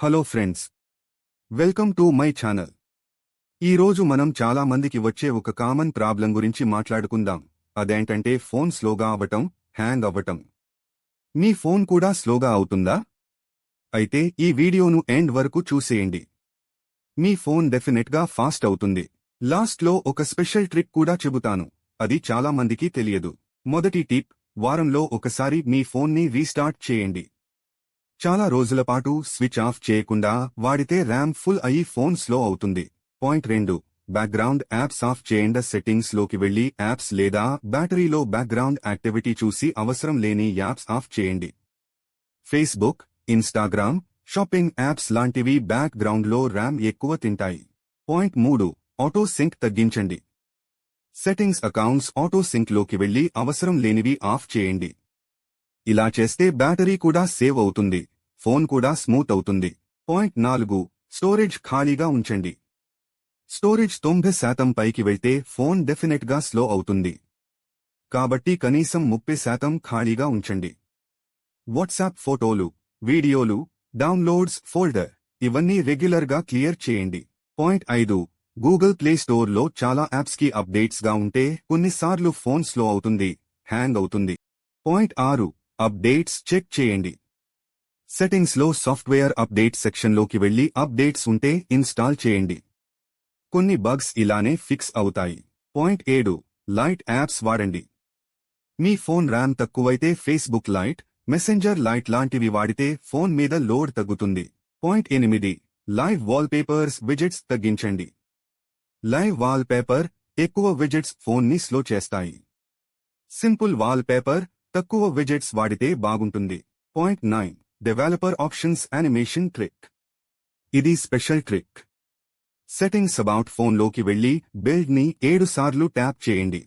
Hello friends, welcome to my channel. ఈ రోజు మనం చాలా మందికి వచ్చే ఒక కామన్ ప్రాబ్లం గురించి మాట్లాడుకుందాం. అదేంటంటే ఫోన్ స్లోగా అవ్వటం, హ్యాంగ్ అవ్వటం. మీ ఫోన్ కూడా స్లోగా అవుతుందా? అయితే ఈ వీడియోను ఎండ్ వరకు చూసేయండి. మీ ఫోన్ డెఫినెట్గా ఫాస్ట్ అవుతుంది. లాస్ట్లో ఒక స్పెషల్ ట్రిక్ కూడా చెబుతాను, అది చాలా మందికి తెలియదు. మొదటి టిప్, వారంలో ఒకసారి మీ ఫోన్ని రీస్టార్ట్ చేయండి. చాలా రోజుల పాటు స్విచ్ ఆఫ్ చేయకుండా వాడితే ర్యామ్ ఫుల్ అయి ఫోన్ స్లో అవుతుంది. పాయింట్ 2, బ్యాక్గ్రౌండ్ యాప్స్ ఆఫ్ చేయండి. సెట్టింగ్స్ లోకి వెళ్లి యాప్స్ లేదా బ్యాటరీలో బ్యాక్గ్రౌండ్ యాక్టివిటీ చూసి అవసరం లేని యాప్స్ ఆఫ్ చేయండి. ఫేస్బుక్, ఇన్స్టాగ్రామ్, షాపింగ్ యాప్స్ లాంటివి బ్యాక్గ్రౌండ్లో ర్యామ్ ఎక్కువ తింటాయి. పాయింట్ 3, ఆటో సింక్ తగ్గించండి. సెట్టింగ్స్ అకౌంట్స్ ఆటో సింక్ లోకి వెళ్లి అవసరం లేనివి ఆఫ్ చేయండి. ఇలా చేస్తే బ్యాటరీ కూడా సేవ్ అవుతుంది, ఫోన్ కూడా స్మూత్ అవుతుంది. పాయింట్ 4, స్టోరేజ్ ఖాళీగా ఉంచండి. స్టోరేజ్ 90% పైకి వెళ్తే ఫోన్ డెఫినెట్గా స్లో అవుతుంది. కాబట్టి కనీసం 30% ఖాళీగా ఉంచండి. వాట్సాప్ ఫోటోలు, వీడియోలు, డౌన్లోడ్స్ ఫోల్డర్ ఇవన్నీ రెగ్యులర్గా క్లియర్ చేయండి. పాయింట్ 5, గూగుల్ ప్లే స్టోర్లో చాలా యాప్స్కి అప్డేట్స్గా ఉంటే కొన్నిసార్లు ఫోన్ స్లో అవుతుంది, హ్యాంగ్ అవుతుంది. పాయింట్ 6, అప్డేట్స్ చెక్ చేయండి. సెట్టింగ్స్లో సాఫ్ట్వేర్ అప్డేట్ సెక్షన్లోకి వెళ్లి అప్డేట్స్ ఉంటే ఇన్స్టాల్ చేయండి. కొన్ని బగ్స్ ఇలానే ఫిక్స్ అవుతాయి. పాయింట్ 7, లైట్ యాప్స్ వాడండి. మీ ఫోన్ ర్యామ్ తక్కువైతే ఫేస్బుక్ లైట్, మెసెంజర్ లైట్ లాంటివి వాడితే ఫోన్ మీద లోడ్ తగ్గుతుంది. పాయింట్ 8, లైవ్ వాల్పేపర్స్ విజెట్స్ తగ్గించండి. లైవ్ వాల్పేపర్, ఎక్కువ విజెట్స్ ఫోన్ని స్లో చేస్తాయి. సింపుల్ వాల్పేపర్, తక్కువ విజెట్స్ వాడితే బాగుంటుంది. Point 9, developer options animation trick. ఇది స్పెషల్ ట్రిక్. సెట్టింగ్స్ అబౌట్ ఫోన్లోకి వెళ్లి బిల్డ్ ని 7 సార్లు ట్యాప్ చేయండి.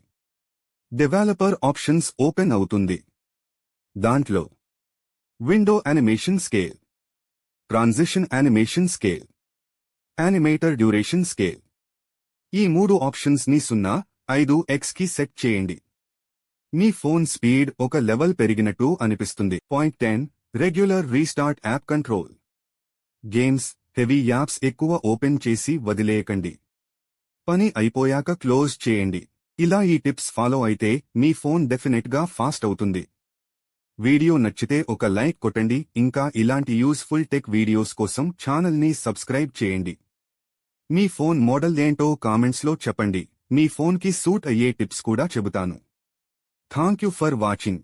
డెవలపర్ ఆప్షన్స్ ఓపెన్ అవుతుంది. దాంట్లో window animation scale, transition animation scale, animator duration scale, ఈ 3 ఆప్షన్స్ ని 0.5x కి సెట్ చేయండి. మీ ఫోన్ స్పీడ్ ఒక లెవెల్ పెరిగినట్టు అనిపిస్తుంది. Point 10, regular restart app control. Games, heavy apps ఎక్కువ ఓపెన్ చేసి వదిలేయకండి. పని అయిపోయాక క్లోజ్ చేయండి. ఇలా ఈ టిప్స్ ఫాలో అయితే మీ ఫోన్ డెఫినెట్గా ఫాస్ట్ అవుతుంది. వీడియో నచ్చితే ఒక లైక్ కొట్టండి. ఇంకా ఇలాంటి యూస్ఫుల్ టెక్ వీడియోస్ కోసం ఛానల్ని సబ్స్క్రైబ్ చేయండి. మీ ఫోన్ మోడల్ ఏంటో కామెంట్స్లో చెప్పండి. మీ ఫోన్కి సూట్ అయ్యే టిప్స్ కూడా చెబుతాను. Thank you for watching.